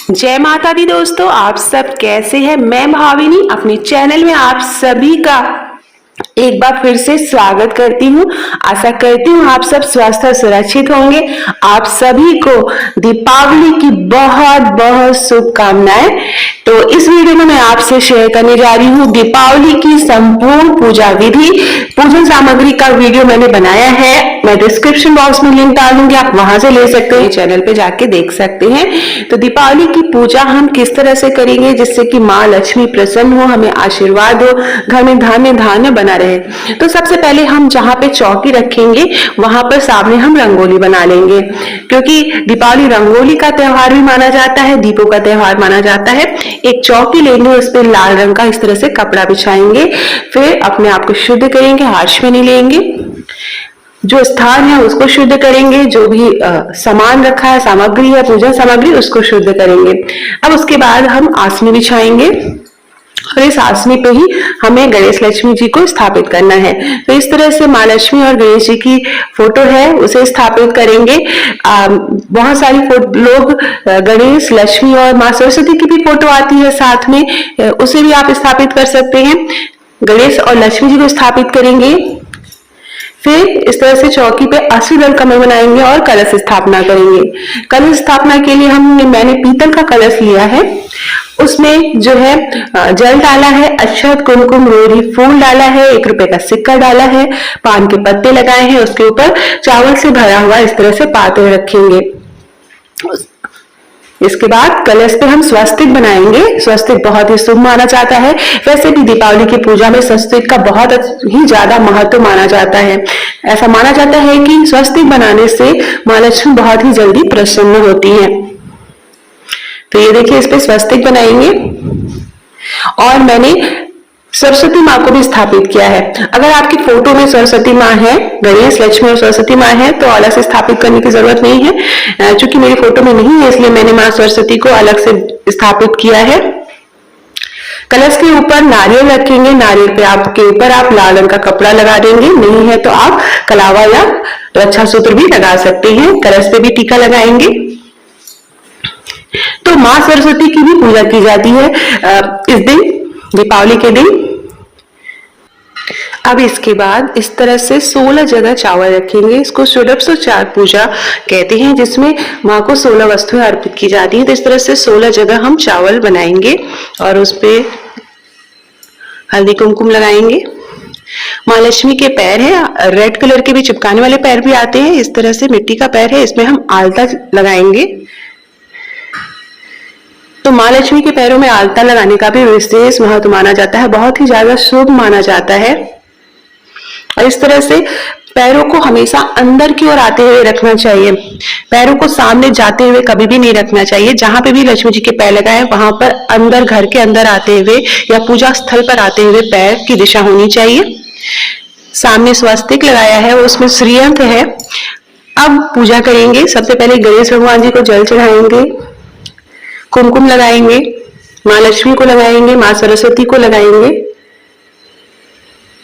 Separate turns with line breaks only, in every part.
जय माता दी दोस्तों, आप सब कैसे हैं। मैं भाविनी अपने चैनल में आप सभी का एक बार फिर से स्वागत करती हूँ। आशा करती हूँ आप सब स्वस्थ और सुरक्षित होंगे। आप सभी को दीपावली की बहुत बहुत शुभकामनाएं। तो इस वीडियो में मैं आपसे शेयर करने जा रही हूँ दीपावली की संपूर्ण पूजा विधि, पूजन सामग्री का वीडियो मैंने बनाया है। मैं डिस्क्रिप्शन बॉक्स में लिंक डाल दूंगी, आप वहां से ले सकते हैं, चैनल पे जाके देख सकते हैं। तो दीपावली की पूजा हम किस तरह से करेंगे जिससे कि माँ लक्ष्मी प्रसन्न हो, हमें आशीर्वाद हो, घर में धान्य धान्य बना रहे। तो सबसे पहले हम जहाँ पे चौकी रखेंगे वहां पर सामने हम रंगोली बना लेंगे, क्योंकि दीपावली रंगोली का त्योहार भी माना जाता है, दीपों का त्योहार माना जाता है। एक चौकी लेंगे, उस पर लाल रंग का इस तरह से कपड़ा बिछाएंगे, फिर अपने आप को शुद्ध करेंगे, हाथ में नहीं लेंगे, जो स्थान है उसको शुद्ध करेंगे, जो भी सामान रखा है, सामग्री है, पूजन सामग्री, उसको शुद्ध करेंगे। अब उसके बाद हम आसनी बिछाएंगे और इस आसनी पे ही हमें गणेश लक्ष्मी जी को स्थापित करना है। तो इस तरह से माँ लक्ष्मी और गणेश जी की फोटो है उसे स्थापित करेंगे। बहुत सारी लोग गणेश, लक्ष्मी और माँ सरस्वती की भी फोटो आती है साथ में, उसे भी आप स्थापित कर सकते हैं। गणेश और लक्ष्मी जी को स्थापित करेंगे, फिर इस तरह से चौकी पे 80 दल कमल बनाएंगे और कलश स्थापना करेंगे। कलश स्थापना के लिए मैंने पीतल का कलश लिया है, उसमें जो है जल डाला है, अक्षत, कुमकुम, रोरी, फूल डाला है, 1 रुपए का सिक्का डाला है, पान के पत्ते लगाए हैं, उसके ऊपर चावल से भरा हुआ इस तरह से पात्र रखेंगे। इसके बाद कलश पे हम स्वस्तिक बनाएंगे। स्वस्तिक बहुत ही शुभ माना जाता है। वैसे भी दीपावली की पूजा में स्वस्तिक का बहुत ही ज्यादा महत्व माना जाता है। ऐसा माना जाता है कि स्वस्तिक बनाने से माँ लक्ष्मी बहुत ही जल्दी प्रसन्न होती है। तो ये देखिए, इस पे स्वस्तिक बनाएंगे और मैंने सरस्वती माँ को भी स्थापित किया है। अगर आपकी फोटो में सरस्वती माँ है, गणेश, लक्ष्मी और सरस्वती माँ है, तो अलग से स्थापित करने की जरूरत नहीं है। चूंकि मेरी फोटो में नहीं है इसलिए मैंने माँ सरस्वती को अलग से स्थापित किया है। कलश के ऊपर नारियल रखेंगे, नारियल पे आपके ऊपर आप लाल रंग का कपड़ा लगा देंगे, नहीं है तो आप कलावा या रक्षा सूत्र भी लगा सकते हैं। कलश पे भी टीका लगाएंगे। तो माँ सरस्वती की भी पूजा की जाती है इस दिन, दीपावली के दिन। अब इसके बाद इस तरह से 16 जगह चावल रखेंगे। इसको षोडशोपचार पूजा कहते हैं, जिसमें माँ को 16 वस्तुएं अर्पित की जाती हैं। तो इस तरह से 16 जगह हम चावल बनाएंगे और उस पे हल्दी कुमकुम लगाएंगे। माँ लक्ष्मी के पैर है, रेड कलर के भी चिपकाने वाले पैर भी आते हैं, इस तरह से मिट्टी का पैर है, इसमें हम आलता लगाएंगे। तो माँ लक्ष्मी के पैरों में आलता लगाने का भी विशेष महत्व माना जाता है, बहुत ही ज्यादा शुभ माना जाता है। और इस तरह से पैरों को हमेशा अंदर की ओर आते हुए रखना चाहिए, पैरों को सामने जाते हुए कभी भी नहीं रखना चाहिए। जहां पे भी लक्ष्मी जी के पैर लगाए वहां पर अंदर, घर के अंदर आते हुए या पूजा स्थल पर आते हुए पैर की दिशा होनी चाहिए। सामने स्वस्तिक लगाया है, उसमें श्रीयंत्र है। अब पूजा करेंगे। सबसे पहले गणेश भगवान जी को जल चढ़ाएंगे, कुमकुम लगाएंगे, माँ लक्ष्मी को लगाएंगे, माँ सरस्वती को लगाएंगे,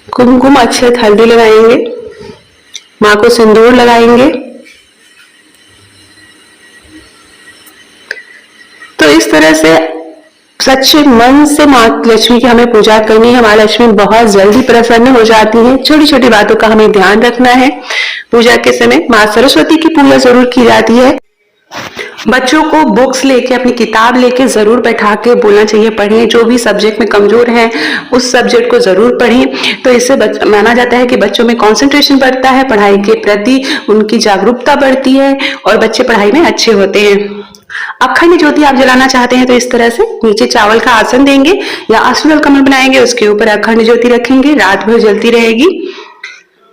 कुमकुम, अक्षत, हल्दी लगाएंगे, माँ को सिंदूर लगाएंगे। तो इस तरह से सच्चे मन से माँ लक्ष्मी की हमें पूजा करनी है। माँ लक्ष्मी बहुत जल्दी प्रसन्न हो जाती है। छोटी छोटी बातों का हमें ध्यान रखना है। पूजा के समय माँ सरस्वती की पूजा जरूर की जाती है। बच्चों को बुक्स लेके, अपनी किताब लेके जरूर बैठा के बोलना चाहिए पढ़ें। जो भी सब्जेक्ट में कमजोर हैं उस सब्जेक्ट को जरूर पढ़ें। तो इससे माना जाता है कि बच्चों में कंसंट्रेशन बढ़ता है, पढ़ाई के प्रति उनकी जागरूकता बढ़ती है और बच्चे पढ़ाई में अच्छे होते हैं। अखंड ज्योति आप जलाना चाहते हैं तो इस तरह से नीचे चावल का आसन देंगे या अष्टदल कमल बनाएंगे, उसके ऊपर अखंड ज्योति रखेंगे, रात भर जलती रहेगी।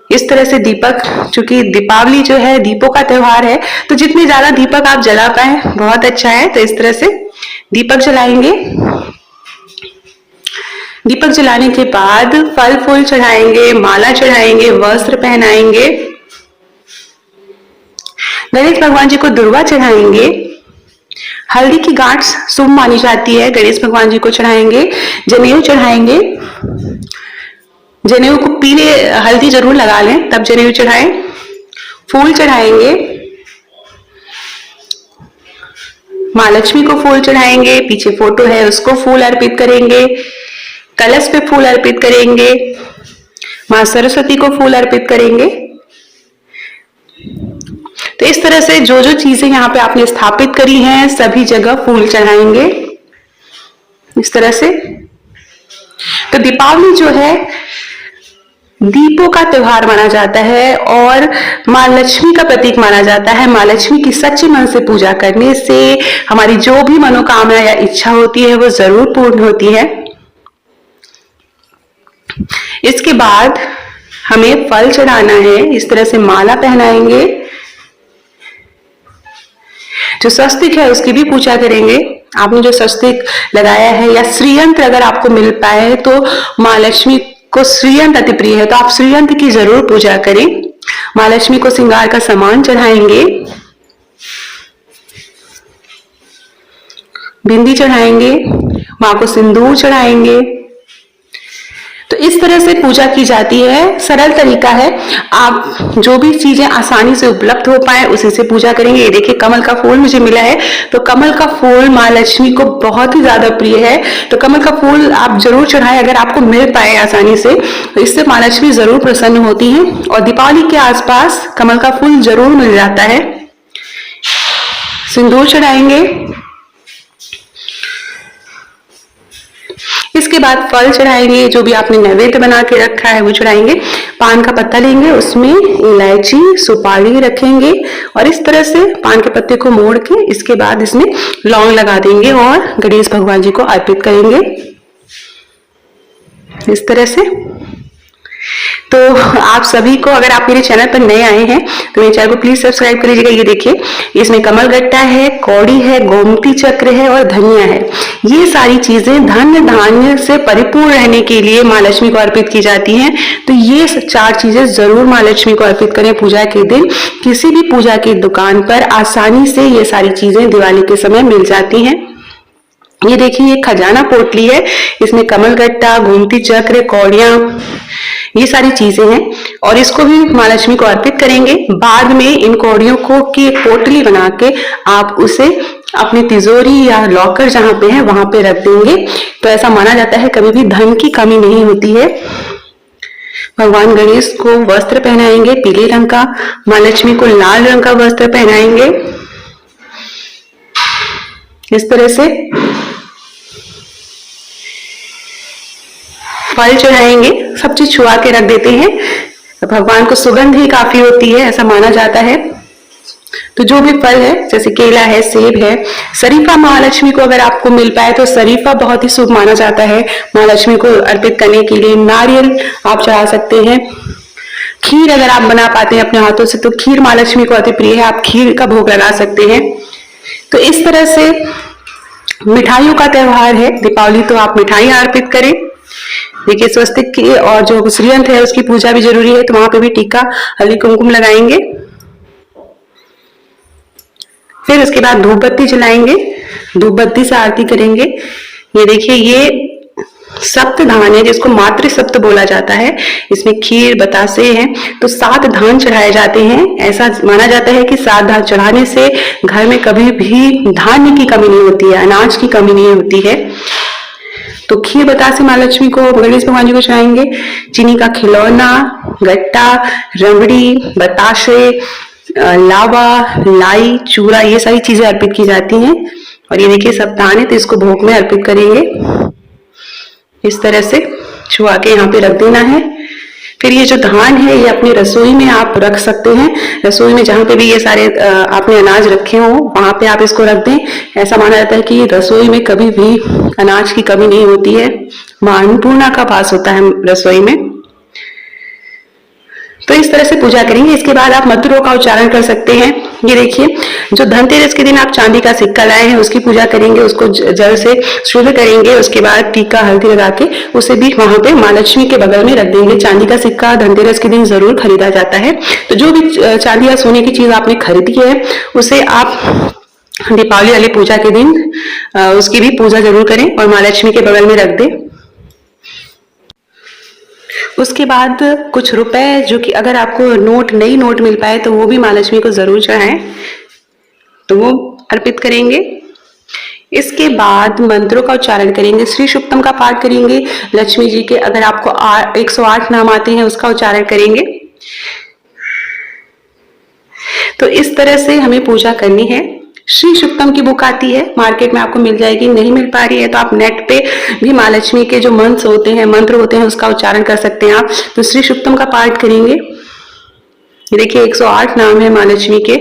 इस तरह से दीपक, चूंकि दीपावली जो है दीपों का त्योहार है, तो जितने ज्यादा दीपक आप जला पाए बहुत अच्छा है। तो इस तरह से दीपक जलाएंगे। दीपक जलाने के बाद फल फूल चढ़ाएंगे, माला चढ़ाएंगे, वस्त्र पहनाएंगे, गणेश भगवान जी को दुर्वा चढ़ाएंगे। हल्दी की गांठ शुभ मानी जाती है, गणेश भगवान जी को चढ़ाएंगे। जनेऊ चढ़ाएंगे, जनेऊ को पीले हल्दी जरूर लगा लें तब जनेऊ चढ़ाएं। फूल चढ़ाएंगे, माँ लक्ष्मी को फूल चढ़ाएंगे, पीछे फोटो है उसको फूल अर्पित करेंगे, कलश पे फूल अर्पित करेंगे, माँ सरस्वती को फूल अर्पित करेंगे। तो इस तरह से जो जो चीजें यहाँ पे आपने स्थापित करी हैं सभी जगह फूल चढ़ाएंगे इस तरह से। तो दीपावली जो है दीपों का त्योहार माना जाता है और माँ लक्ष्मी का प्रतीक माना जाता है। माँ लक्ष्मी की सच्चे मन से पूजा करने से हमारी जो भी मनोकामना या इच्छा होती है वो जरूर पूर्ण होती है। इसके बाद हमें फल चढ़ाना है, इस तरह से माला पहनाएंगे। जो स्वस्तिक है उसकी भी पूजा करेंगे। आपने जो स्वस्तिक लगाया है या श्रीयंत्र अगर आपको मिल पाए तो माँ लक्ष्मी को श्रीयंत्र अति प्रिय है, तो आप श्रीयंत्र की जरूर पूजा करें। माँ लक्ष्मी को श्रृंगार का सामान चढ़ाएंगे, बिंदी चढ़ाएंगे, माँ को सिंदूर चढ़ाएंगे। तो इस तरह से पूजा की जाती है। सरल तरीका है, आप जो भी चीजें आसानी से उपलब्ध हो पाए उसी से पूजा करेंगे। ये देखिए कमल का फूल मुझे मिला है, तो कमल का फूल माँ लक्ष्मी को बहुत ही ज्यादा प्रिय है, तो कमल का फूल आप जरूर चढ़ाएं अगर आपको मिल पाए आसानी से, तो इससे माँ लक्ष्मी जरूर प्रसन्न होती है। और दीपावली के आसपास कमल का फूल जरूर मिल जाता है। सिंदूर चढ़ाएंगे, इसके बाद फल चढ़ाएंगे, जो भी आपने नैवेद्य बना के रखा है वो चढ़ाएंगे। पान का पत्ता लेंगे, उसमें इलायची सुपारी रखेंगे और इस तरह से पान के पत्ते को मोड़ के इसके बाद इसमें लौंग लगा देंगे और गणेश भगवान जी को अर्पित करेंगे इस तरह से। तो आप सभी को, अगर आप मेरे चैनल पर नए आए हैं तो मेरे चैनल को प्लीज सब्सक्राइब कर लीजिएगा। ये देखिए इसमें कमल गट्टा है, कौड़ी है, गोमती चक्र है और धनिया है। ये सारी चीजें धन धान्य से परिपूर्ण रहने के लिए माँ लक्ष्मी को अर्पित की जाती हैं। तो ये 4 चीजें जरूर माँ लक्ष्मी को अर्पित करें पूजा के दिन। किसी भी पूजा की दुकान पर आसानी से ये सारी चीजें दिवाली के समय मिल जाती हैं। ये देखिए ये खजाना पोटली है, इसमें कमल गट्टा, गोमती चक्र, कौड़ियां, ये सारी चीजें हैं और इसको भी माँ लक्ष्मी को अर्पित करेंगे। बाद में इन कौड़ियों को की एक पोटली बना के आप उसे अपनी तिजोरी या लॉकर जहां पे है वहां पे रख देंगे। तो ऐसा माना जाता है कभी भी धन की कमी नहीं होती है। भगवान गणेश को वस्त्र पहनाएंगे पीले रंग का, माँ लक्ष्मी को लाल रंग का वस्त्र पहनाएंगे इस तरह से। फल चढ़ाएंगे, सब चीज छुआ के रख देते हैं। तो भगवान को सुगंध ही काफी होती है ऐसा माना जाता है। तो जो भी फल है जैसे केला है, सेब है, शरीफा माँ लक्ष्मी को अगर आपको मिल पाए तो शरीफा बहुत ही शुभ माना जाता है माँ लक्ष्मी को अर्पित करने के लिए। नारियल आप चढ़ा सकते हैं। खीर अगर आप बना पाते हैं अपने हाथों से तो खीर माँ लक्ष्मी को अति प्रिय है, आप खीर का भोग लगा सकते हैं। तो इस तरह से मिठाइयों का त्योहार है दीपावली, तो आप मिठाई अर्पित करें। देखिए स्वस्तिक की और जो श्रीयंत्र है उसकी पूजा भी जरूरी है, तो वहां पे भी टीका हल्दी कुमकुम लगाएंगे। फिर उसके बाद धूप बत्ती जलाएंगे, धूप बत्ती से आरती करेंगे। ये देखिए ये सप्त धान है जिसको मातृ सप्त बोला जाता है। इसमें खीर बतासे हैं, तो 7 धान चढ़ाए जाते हैं। ऐसा माना जाता है कि 7 धान चढ़ाने से घर में कभी भी धान्य की कमी नहीं होती है, अनाज की कमी नहीं होती है। तो खीर बतासे माँ लक्ष्मी को, गणेश भगवान जी को चढ़ाएंगे। चीनी का खिलौना, गट्टा, रबड़ी, बताशे, लावा, लाई, चूरा, ये सारी चीजें अर्पित की जाती हैं। और ये देखिए सप्ताह है तो इसको भोग में अर्पित करेंगे इस तरह से छुआ के यहाँ पे रख देना है। फिर ये जो धान है ये अपनी रसोई में आप रख सकते हैं। रसोई में जहाँ पे भी ये सारे आपने अनाज रखे हो वहां पे आप इसको रख दें। ऐसा माना जाता है कि रसोई में कभी भी अनाज की कमी नहीं होती है, मां अन्नपूर्णा का वास होता है रसोई में। तो इस तरह से पूजा करेंगे। इसके बाद आप मंत्रों का उच्चारण कर सकते हैं। ये देखिए जो धनतेरस के दिन आप चांदी का सिक्का लाए हैं उसकी पूजा करेंगे, उसको जल से शुद्ध करेंगे। उसके बाद टीका हल्दी लगा के उसे भी वहां पे माँ लक्ष्मी के बगल में रख देंगे। चांदी का सिक्का धनतेरस के दिन जरूर खरीदा जाता है। तो जो भी चांदी या सोने की चीज आपने खरीदी है उसे आप दीपावली वाली पूजा के दिन उसकी भी पूजा जरूर करें और माँ लक्ष्मी के बगल में रख दें। उसके बाद कुछ रुपए जो कि अगर आपको नई नोट मिल पाए तो वो भी माँ लक्ष्मी को जरूर चढ़ाएं, तो वो अर्पित करेंगे। इसके बाद मंत्रों का उच्चारण करेंगे, श्री सूक्तम का पाठ करेंगे, लक्ष्मी जी के अगर आपको 108 नाम आते हैं उसका उच्चारण करेंगे। तो इस तरह से हमें पूजा करनी है। श्री सूक्तम की बुक आती है, मार्केट में आपको मिल जाएगी, नहीं मिल पा रही है तो आप नेट पे भी माँ लक्ष्मी के जो मंत्र होते हैं उसका उच्चारण कर सकते हैं आप। तो श्री सूक्तम का पाठ करेंगे। देखिए 108 नाम है माँ लक्ष्मी के,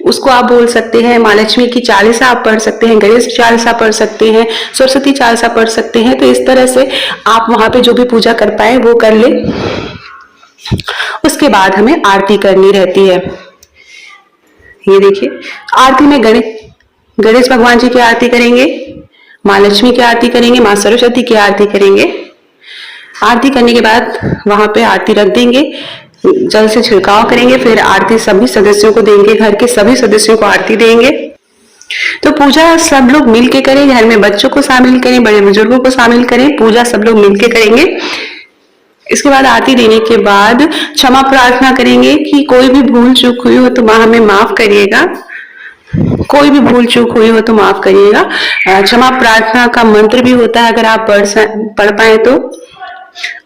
उसको आप बोल सकते हैं। माँ लक्ष्मी की चालीसा आप पढ़ सकते हैं, गणेश चालीसा पढ़ सकते हैं, सरस्वती चालीसा पढ़ सकते हैं। तो इस तरह से आप वहां पे जो भी पूजा कर पाए वो कर ले। उसके बाद हमें आरती करनी रहती है। ये देखिए आरती में गणेश भगवान जी की आरती करेंगे, माँ लक्ष्मी की आरती करेंगे, माँ सरस्वती की आरती करेंगे। आरती करने के बाद वहां पे आरती रख देंगे, जल से छिड़काव करेंगे, फिर आरती सभी सदस्यों को देंगे, घर के सभी सदस्यों को आरती देंगे। तो पूजा सब लोग मिलके करें, घर में बच्चों को शामिल करें, बड़े बुजुर्गों को शामिल करें, पूजा सब लोग मिलके करेंगे। इसके बाद आरती देने के बाद क्षमा प्रार्थना करेंगे कि कोई भी भूल चूक हुई हो तो माँ हमें माफ करिएगा, कोई भी भूल चूक हुई हो तो माफ करिएगा। क्षमा प्रार्थना का मंत्र भी होता है, अगर आप पढ़ पाए तो,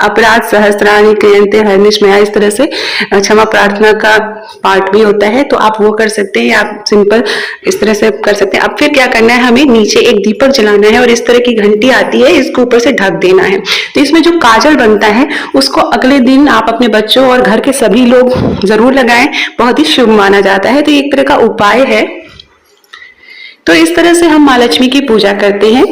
अपराध सहस्त्राणि क्रियन्ते हरनिशमया, इस तरह से क्षमा प्रार्थना का पाठ भी होता है, तो आप वो कर सकते हैं, आप सिंपल इस तरह से कर सकते हैं। अब फिर क्या करना है, हमें नीचे एक दीपक जलाना है और इस तरह की घंटी आती है, इसको ऊपर से ढक देना है। तो इसमें जो काजल बनता है उसको अगले दिन आप अपने बच्चों और घर के सभी लोग जरूर लगाएं, बहुत ही शुभ माना जाता है। तो एक तरह का उपाय है। तो इस तरह से हम माँ लक्ष्मी की पूजा करते हैं।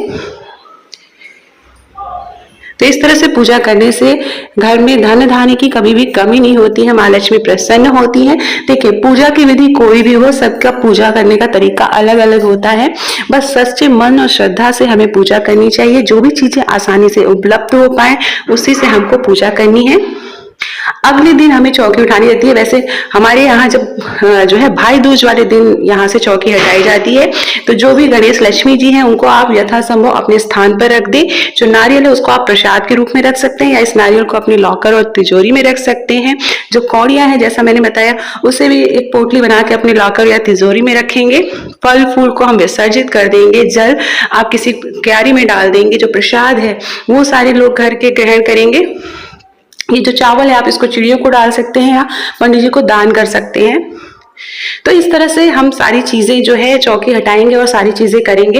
तो इस तरह से पूजा करने से घर में धन धान्य की कभी भी कमी नहीं होती है, माँ लक्ष्मी प्रसन्न होती है। देखिए पूजा की विधि कोई भी हो, सबका पूजा करने का तरीका अलग अलग होता है, बस सच्चे मन और श्रद्धा से हमें पूजा करनी चाहिए। जो भी चीजें आसानी से उपलब्ध हो पाए उसी से हमको पूजा करनी है। अगले दिन हमें चौकी उठानी रहती है। वैसे हमारे यहाँ जब जो है भाई दूज वाले दिन यहाँ से चौकी हटाई जाती है। तो जो भी गणेश लक्ष्मी जी हैं उनको आप यथासंभव अपने स्थान पर रख दें। जो नारियल है उसको आप प्रसाद के रूप में रख सकते हैं, या इस नारियल को अपने लॉकर और तिजोरी में रख सकते हैं। जो कौड़ियां हैं जैसा मैंने बताया उसे भी एक पोटली बना के अपने लॉकर या तिजोरी में रखेंगे। फल फूल को हम विसर्जित कर देंगे, जल आप किसी क्यारी में डाल देंगे। जो प्रसाद है वो सारे लोग घर के ग्रहण करेंगे। ये जो चावल है आप इसको चिड़ियों को डाल सकते हैं या पंडित जी को दान कर सकते हैं। तो इस तरह से हम सारी चीजें जो है चौकी हटाएंगे और सारी चीजें करेंगे।